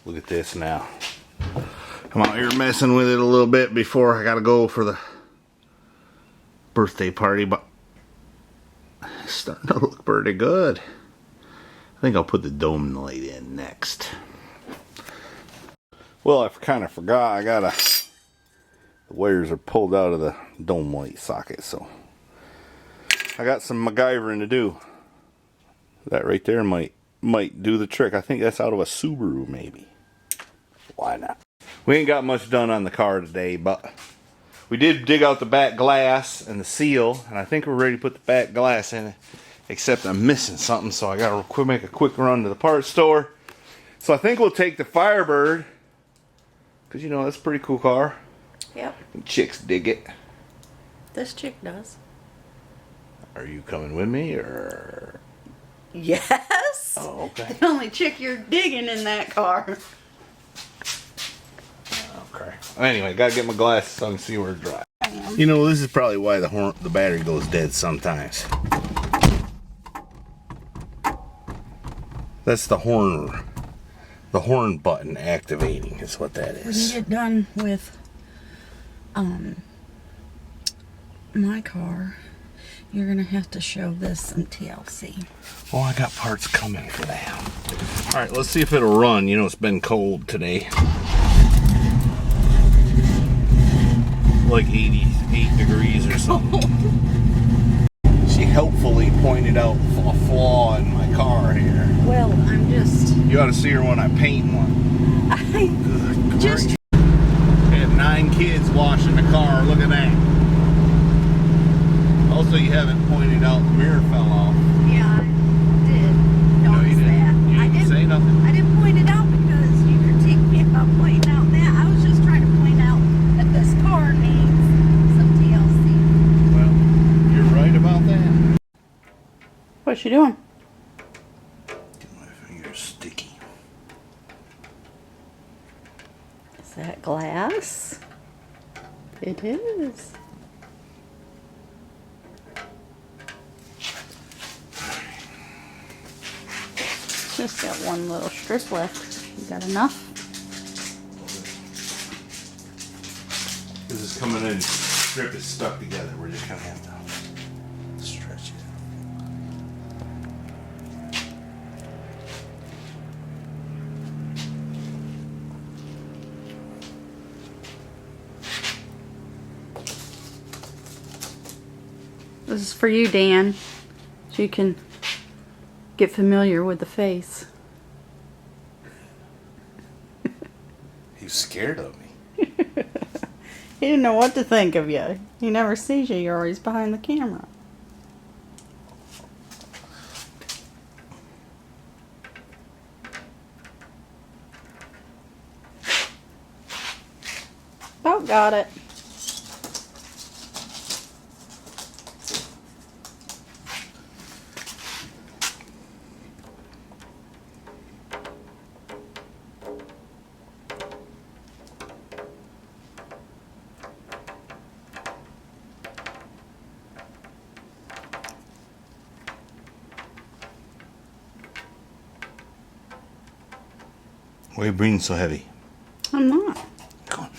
Look at this now. I'm out here messing with it a little bit before I gotta go for the birthday party, but it's starting to look pretty good. I think I'll put the dome light in next. Well, I kind of forgot. The wires are pulled out of the dome light socket, so I got some MacGyvering to do. That right there might do the trick. I think that's out of a Subaru, maybe. Why not? We ain't got much done on the car today, but we did dig out the back glass and the seal, and I think we're ready to put the back glass in it. Except I'm missing something, so I gotta make a quick run to the parts store. So I think we'll take the Firebird, because you know that's a pretty cool car. Yep. And chicks dig it. This chick does. Are you coming with me, or? Yes. Oh, okay. The only chick you're digging in that car. Okay. Anyway, gotta get my glasses so I can see where it's dry. You know, this is probably why the battery goes dead sometimes. That's the horn button activating is what that is. When you get done with my car, you're gonna have to show this some TLC. Oh, I got parts coming for that. Alright, let's see if it'll run. You know, it's been cold today. Like 88 degrees or something. She helpfully pointed out a flaw in my car here. Well, I'm just... You ought to see her when I paint one. I just... I have 9 kids washing the car. Look at that. Also, you haven't pointed out the mirror fell off. Yeah, I did. No, you didn't. You didn't say nothing. I didn't point it out because you critiqued me about pointing out that. I was just trying to point out that this car needs some TLC. Well, you're right about that. What's she doing? My finger's sticky. Is that glass? It is. Just got one little strip left. You got enough? This is coming in. Strip is stuck together. We're just gonna have to stretch it. This is for you, Dan, so you can get familiar with the face. He's scared of me. He didn't know what to think of you. He never sees you. You're always behind the camera. Oh, got it. Why are you breathing so heavy? I'm not. Go on.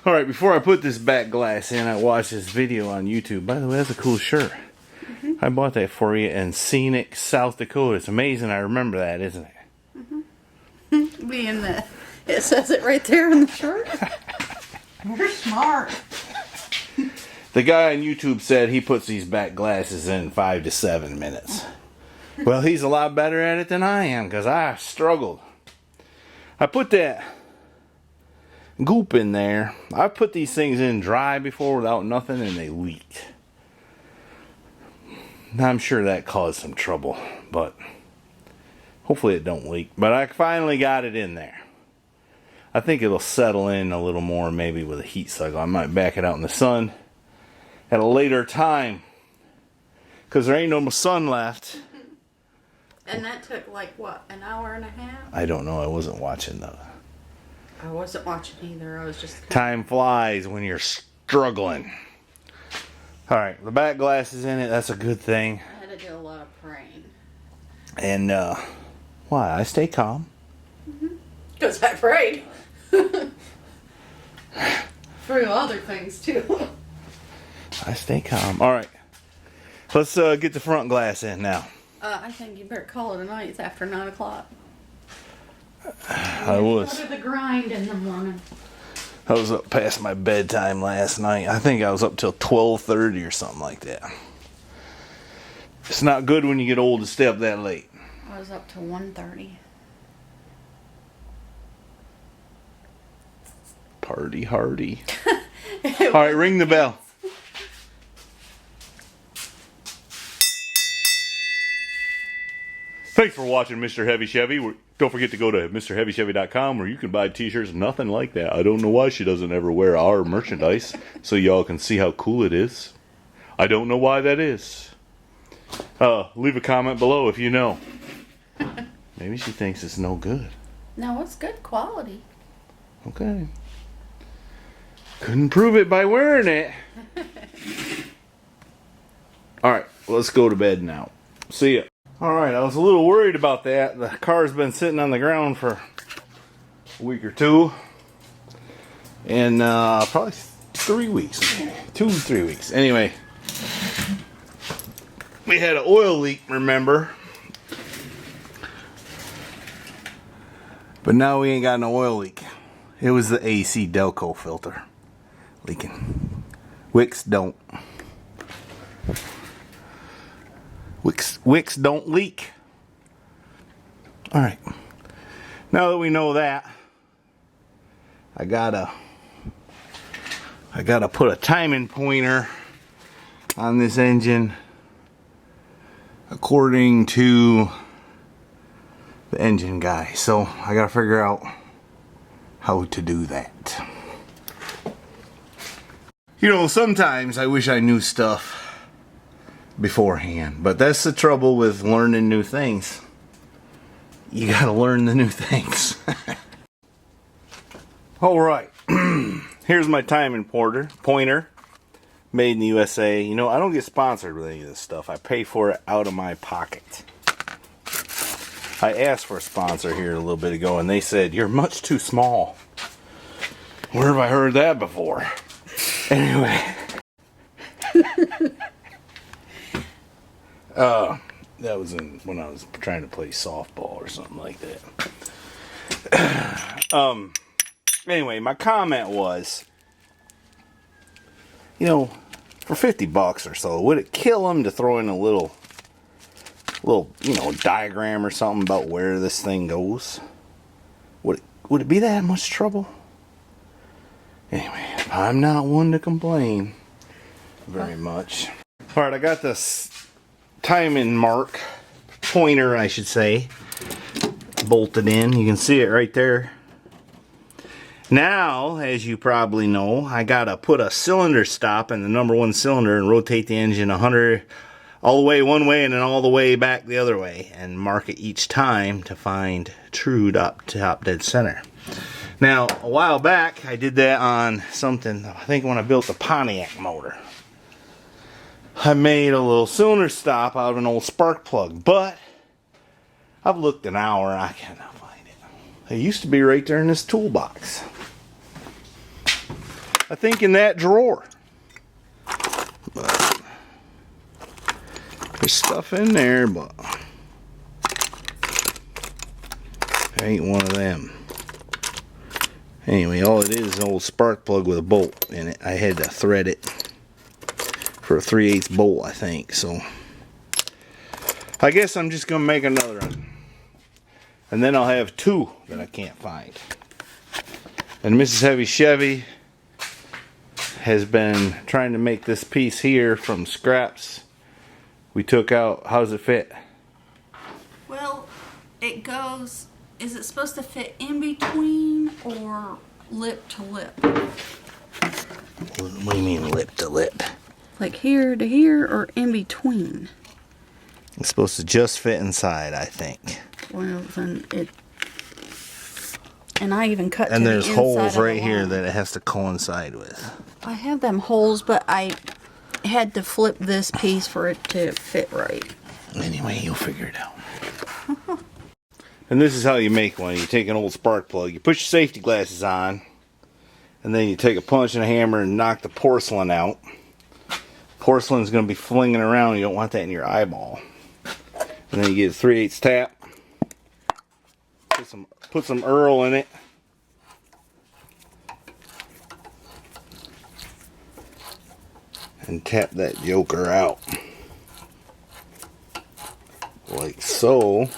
Alright, before I put this back glass in, I watched this video on YouTube. By the way, that's a cool shirt. I bought that for you in scenic South Dakota. It's amazing I remember that, isn't it? Being that it says it right there in the shirt. You're smart. The guy on YouTube said he puts these back glasses in 5 to 7 minutes. Well, he's a lot better at it than I am, because I struggled. I put that goop in there. I've put these things in dry before without nothing, and they leaked. I'm sure that caused some trouble, but hopefully it don't leak. But I finally got it in there. I think it'll settle in a little more maybe with a heat cycle. I might back it out in the sun at a later time, because there ain't no sun left. And that took like what, an hour and a half? I don't know. I wasn't watching though. I wasn't watching either. I was just... Time flies when you're struggling. Alright, the back glass is in it. That's a good thing. I had to do a lot of praying. And, why? I stay calm. Because I prayed. Through other things, too. I stay calm. Alright. Let's get the front glass in now. I think you better call it a night. It's after 9 o'clock. I was. Go to the grind in the morning. I was up past my bedtime last night. I think I was up till 12:30 or something like that. It's not good when you get old to stay up that late. I was up till 1:30. Party hardy. Alright, ring the bell. Thanks for watching Mr. Heavy Chevy. Don't forget to go to MrHeavyChevy.com where you can buy t-shirts, nothing like that. I don't know why she doesn't ever wear our merchandise so y'all can see how cool it is. I don't know why that is. Leave a comment below if you know. Maybe she thinks it's no good. No, it's good quality. Okay. Couldn't prove it by wearing it. Alright, let's go to bed now. See ya. Alright, I was a little worried about that. The car's been sitting on the ground for a week or two. And probably 3 weeks. 2 to 3 weeks. Anyway. We had an oil leak, remember? But now we ain't got no oil leak. It was the AC Delco filter leaking. Wicks don't. Wicks don't leak. Alright. Now that we know that, I gotta put a timing pointer on this engine according to the engine guy. So I gotta figure out how to do that. You know, sometimes I wish I knew stuff beforehand, but that's the trouble with learning new things. You gotta learn the new things. Alright, here's my timing pointer, made in the USA. You know, I don't get sponsored with any of this stuff. I pay for it out of my pocket. I asked for a sponsor here a little bit ago and they said, "You're much too small." Where have I heard that before? Anyway. That was when I was trying to play softball or something like that. Anyway, my comment was, you know, for 50 bucks or so, would it kill them to throw in a little, you know, diagram or something about where this thing goes? Would it be that much trouble? Anyway, I'm not one to complain very much. Alright, I got this timing mark, pointer I should say, bolted in. You can see it right there. Now, as you probably know, I gotta put a cylinder stop in the number 1 cylinder and rotate the engine 100 all the way one way and then all the way back the other way and mark it each time to find true top dead center. Now, a while back I did that on something, I think when I built the Pontiac motor. I made a little cylinder stop out of an old spark plug, but I've looked an hour and I cannot find it. It used to be right there in this toolbox. I think in that drawer. But there's stuff in there, but ain't one of them. Anyway, all it is an old spark plug with a bolt in it. I had to thread it for a 3/8 bolt, I think. So I guess I'm just gonna make another one, and then I'll have 2 that I can't find. And Mrs. Heavy Chevy has been trying to make this piece here from scraps we took out. How does it fit? Well, it goes, is it supposed to fit in between or lip to lip? What do you mean lip to lip? Like here to here or in between? It's supposed to just fit inside, I think. Well, then it... And I even cut And to there's the holes inside of right the here line. that it has to coincide with. I have them holes, but had to flip this piece for it to fit right. Anyway, you'll figure it out. And this is how you make one. You take an old spark plug, you put your safety glasses on, and then you take a punch and a hammer and knock the porcelain out. Porcelain's going to be flinging around. You don't want that in your eyeball. And then you get a 3/8 tap. Put some Earl in it. And tap that joker out. Like so.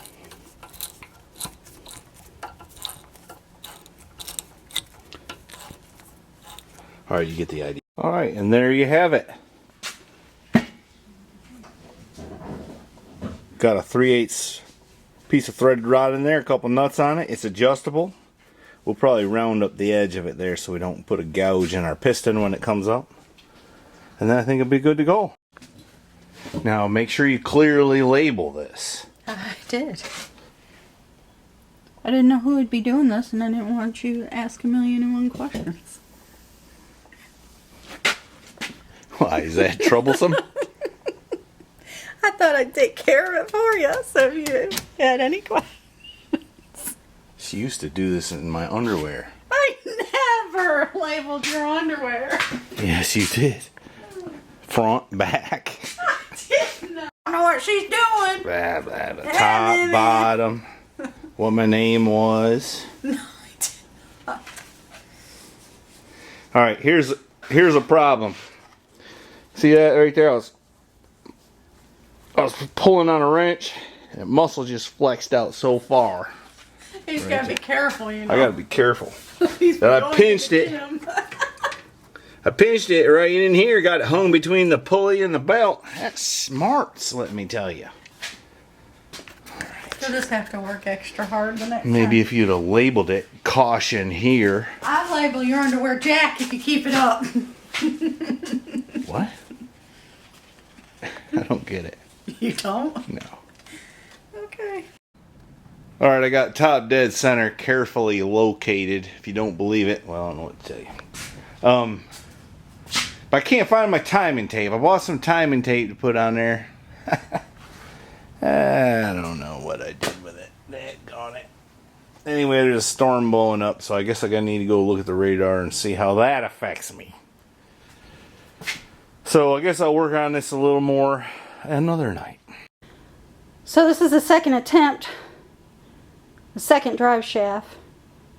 Alright, you get the idea. Alright, and there you have it. Got a 3/8 piece of threaded rod in there, a couple nuts on it. It's adjustable. We'll probably round up the edge of it there so we don't put a gouge in our piston when it comes up. And then I think it'll be good to go. Now make sure you clearly label this. I did. I didn't know who would be doing this, and I didn't want you to ask 1,000,001 questions. Why, is that troublesome? I thought I'd take care of it for you, so if you had any questions. She used to do this in my underwear. I never labeled your underwear. Yes, you did. Front, back. I didn't know. I don't know what she's doing. Blah, blah, blah. Top, bottom. What my name was. No, I did not. Alright, here's a problem. See that right there? I was pulling on a wrench, and the muscle just flexed out so far. He's got to be careful, you know. I gotta be careful. He's And I pinched it. I pinched it right in here, got it hung between the pulley and the belt. That's smarts, let me tell you. You'll just have to work extra hard the next time. Maybe if you'd have labeled it, caution here. I'd label your underwear Jack if you keep it up. What? I don't get it. You don't? No. Okay. Alright, I got top dead center carefully located. If you don't believe it, well, I don't know what to tell you. But I can't find my timing tape. I bought some timing tape to put on there. I don't know what I did with it. Daggone it. Anyway, there's a storm blowing up, so I guess I need to go look at the radar and see how that affects me. So I guess I'll work on this a little more another night. So this is the second attempt. The second drive shaft.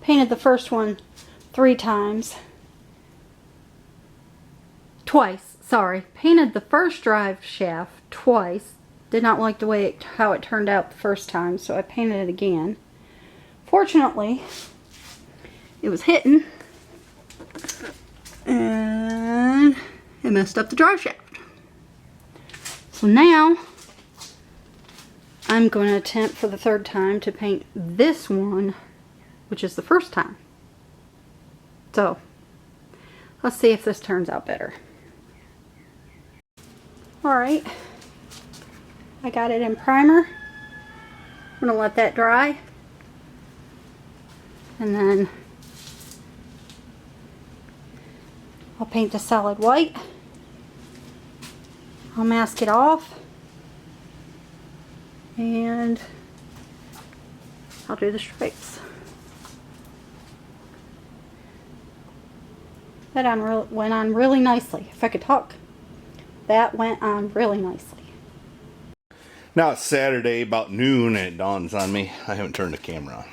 Painted the first one 3 times. Twice, sorry. Painted the first drive shaft twice. Did not like the way how it turned out the first time, so I painted it again. Fortunately, it was hitting, and it messed up the drive shaft. So now, I'm going to attempt for the 3rd time to paint this one, which is the first time. So, let's see if this turns out better. Alright, I got it in primer. I'm going to let that dry. And then I'll paint the solid white. I'll mask it off. And I'll do the stripes. That went on really nicely. If I could talk. That went on really nicely. Now it's Saturday, about noon, and it dawns on me. I haven't turned the camera on.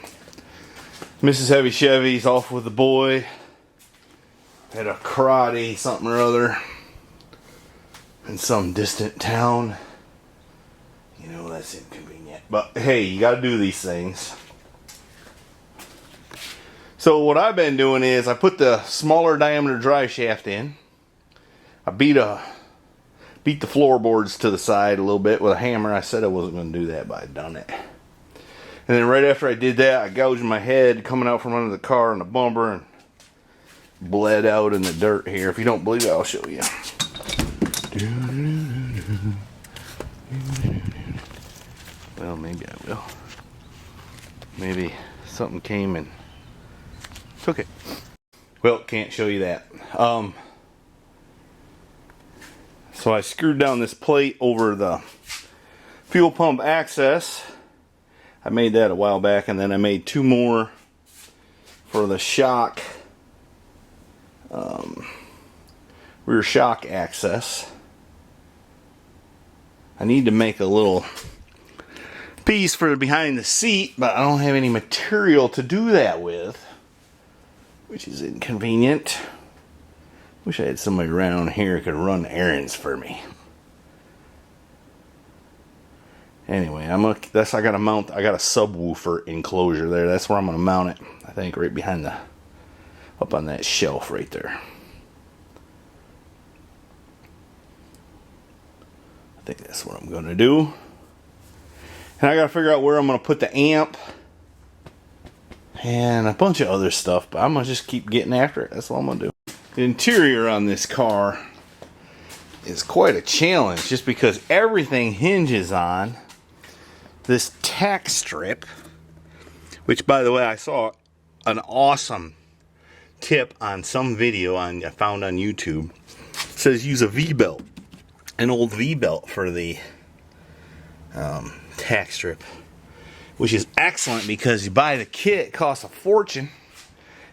Mrs. Heavy Chevy's off with the boy. At a karate something or other. In some distant town. You know, that's inconvenient. But hey, you gotta do these things. So what I've been doing is I put the smaller diameter drive shaft in. I beat the floorboards to the side a little bit with a hammer. I said I wasn't going to do that, but I'd done it. And then right after I did that, I gouged my head coming out from under the car in the bumper and bled out in the dirt here. If you don't believe it, I'll show you. Well, maybe I will. Maybe something came and took it. Well, can't show you that. So I screwed down this plate over the fuel pump access. I made that a while back, and then I made 2 more for the shock, rear shock access. I need to make a little piece for behind the seat, but I don't have any material to do that with, which is inconvenient. Wish I had somebody around here who could run errands for me. Anyway, I gotta mount. I got a subwoofer enclosure there. That's where I'm gonna mount it. I think right behind up on that shelf right there. I think that's what I'm gonna do. And I gotta figure out where I'm gonna put the amp and a bunch of other stuff. But I'm gonna just keep getting after it. That's what I'm gonna do. The interior on this car is quite a challenge, just because everything hinges on this tack strip, which, by the way, I saw an awesome tip on some video I found on YouTube. It says use a V-belt, an old V-belt for the tack strip, which is excellent because you buy the kit, it costs a fortune.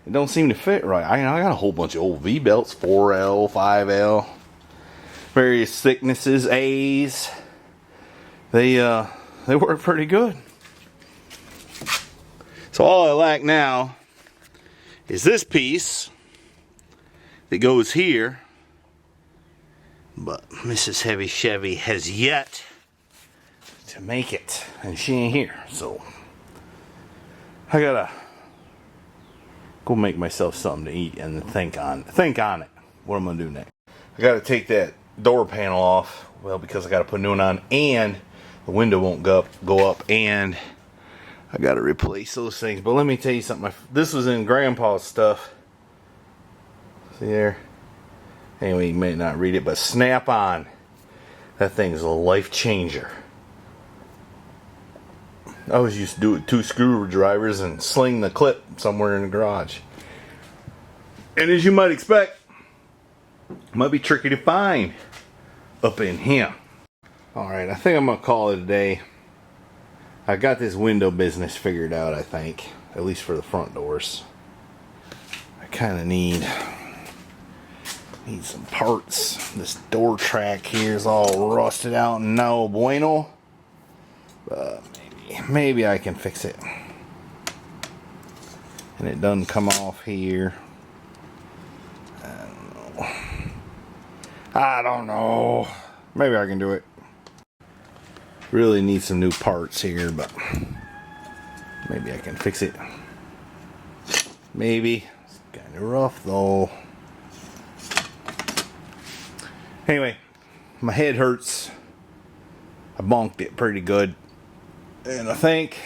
It don't seem to fit right. I got a whole bunch of old V-belts, 4L, 5L, various thicknesses, A's. They work pretty good. So all I lack now is this piece that goes here. But Mrs. Heavy Chevy has yet to make it, and she ain't here. So I gotta go make myself something to eat and think on it. What I'm gonna do next. I gotta take that door panel off. Well, because I gotta put a new one on, and the window won't go up, and I gotta replace those things. But let me tell you something. This was in Grandpa's stuff. See there? Anyway, you may not read it, but Snap On. That thing's a life changer. I was used to do it with 2 screwdrivers and sling the clip somewhere in the garage. And as you might expect, it might be tricky to find up in here. Alright, I think I'm going to call it a day. I got this window business figured out, I think. At least for the front doors. I kind of need some parts. This door track here is all rusted out and no bueno. But maybe I can fix it. And it doesn't come off here. I don't know. Maybe I can do it. Really need some new parts here, but maybe I can fix it. Maybe. It's kind of rough though. Anyway, my head hurts. I bonked it pretty good. And I think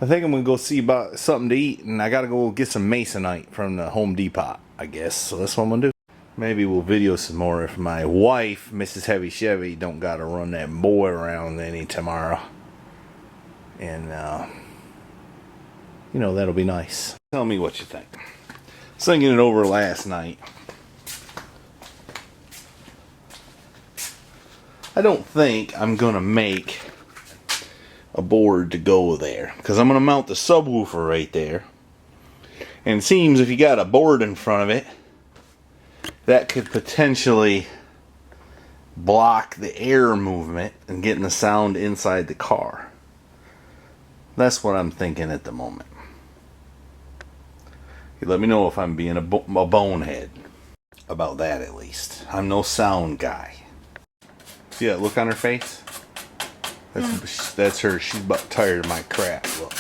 I'm gonna go see about something to eat, and I gotta go get some masonite from the Home Depot, I guess. So that's what I'm gonna do. Maybe we'll video some more if my wife, Mrs. Heavy Chevy, don't gotta run that boy around any tomorrow. And that'll be nice. Tell me what you think. I was thinking it over last night. I don't think I'm gonna make a board to go there, because I'm going to mount the subwoofer right there, and it seems if you got a board in front of it, that could potentially block the air movement and getting the sound inside the car. That's what I'm thinking at the moment. You let me know if I'm being a bonehead about that. At least I'm no sound guy. See that look on her face? That's her. She's about tired of my crap. Look.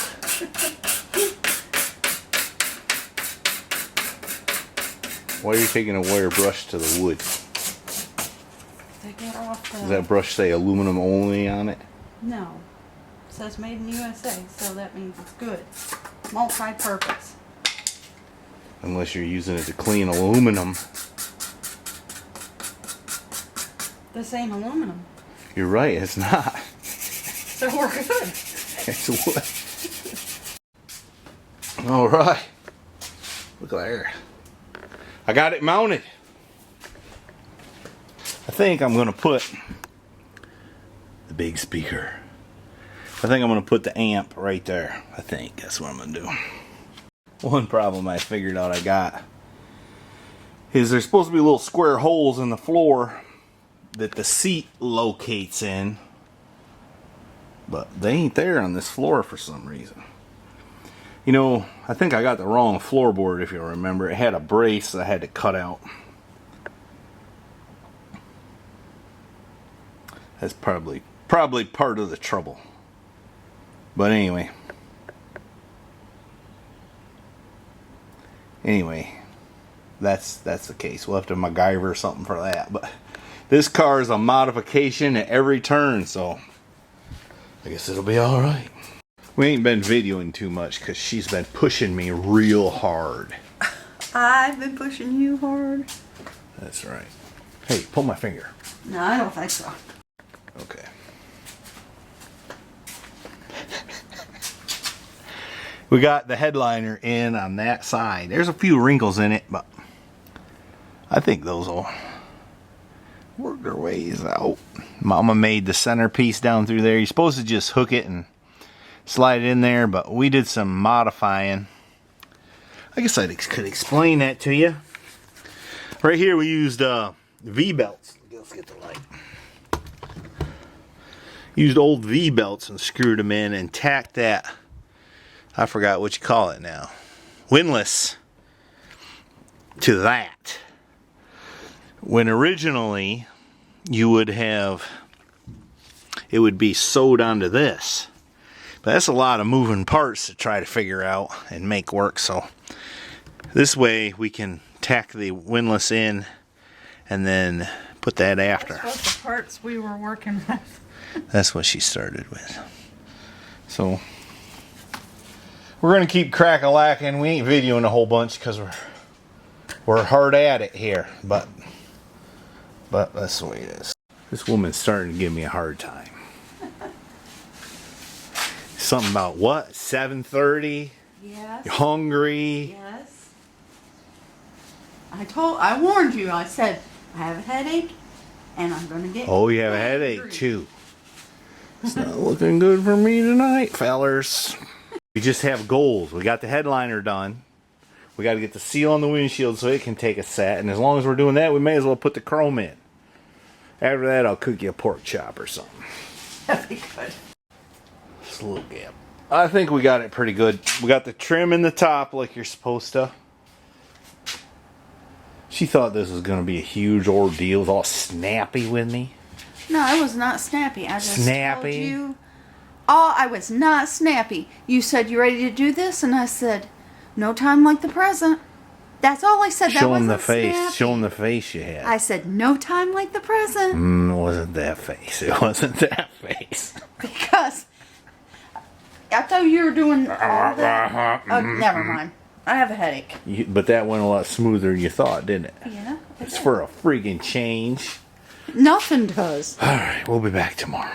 Why are you taking a wire brush to the wood? To get off the... Does that brush say aluminum only on it? No. It says made in the USA, so that means it's good. Multi-purpose. Unless you're using it to clean aluminum. This ain't aluminum. You're right, it's not. So we're good. It's wood. Alright. Look there. I got it mounted. I think I'm going to put the big speaker. I think I'm going to put the amp right there. I think that's what I'm going to do. One problem I figured out I got is there's supposed to be little square holes in the floor that the seat locates in. But they ain't there on this floor for some reason. You know, I think I got the wrong floorboard, if you remember. It had a brace that I had to cut out. That's probably part of the trouble. But anyway, that's the case. We'll have to MacGyver something for that. But this car is a modification at every turn, so I guess it'll be all right. We ain't been videoing too much because she's been pushing me real hard. I've been pushing you hard. That's right. Hey, pull my finger. No, I don't think so. Okay. We got the headliner in on that side. There's a few wrinkles in it, but I think those will work their ways out. Mama made the centerpiece down through there. You're supposed to just hook it and slide it in there, but we did some modifying. I guess I could explain that to you. Right here we used V-belts. Let's get the light. Used old V-belts and screwed them in and tacked that, I forgot what you call it now, windlass to that. When originally you would have, it would be sewed onto this. But that's a lot of moving parts to try to figure out and make work. So this way we can tack the windlass in and then put that after. That's what the parts we were working with. That's what she started with. So we're gonna keep crack-a-lacking. We ain't videoing a whole bunch because we're hard at it here. But that's the way it is. This woman's starting to give me a hard time. Something about what? 7:30? Yes. You're hungry? Yes. I warned you. I said, I have a headache and I'm going to get Oh, you have a headache too. It's not looking good for me tonight, fellers. We just have goals. We got the headliner done. We got to get the seal on the windshield so it can take a set. And as long as we're doing that, we may as well put the chrome in. After that, I'll cook you a pork chop or something. That'd be good. Just a little gap. I think we got it pretty good. We got the trim in the top like you're supposed to. She thought this was going to be a huge ordeal. It was all snappy with me. No, I was not snappy. I just Snappy? told you. Oh, I was not snappy. You said, you ready to do this? And I said, no time like the present. That's all I said. Show that him the wasn't face. snappy. Show him the face you had. I said, no time like the present. It wasn't that face. It wasn't that face. Because I thought you were doing all that. Oh, never mind. I have a headache. But that went a lot smoother than you thought, didn't it? Yeah. It's for a freaking change. Nothing does. Alright, we'll be back tomorrow.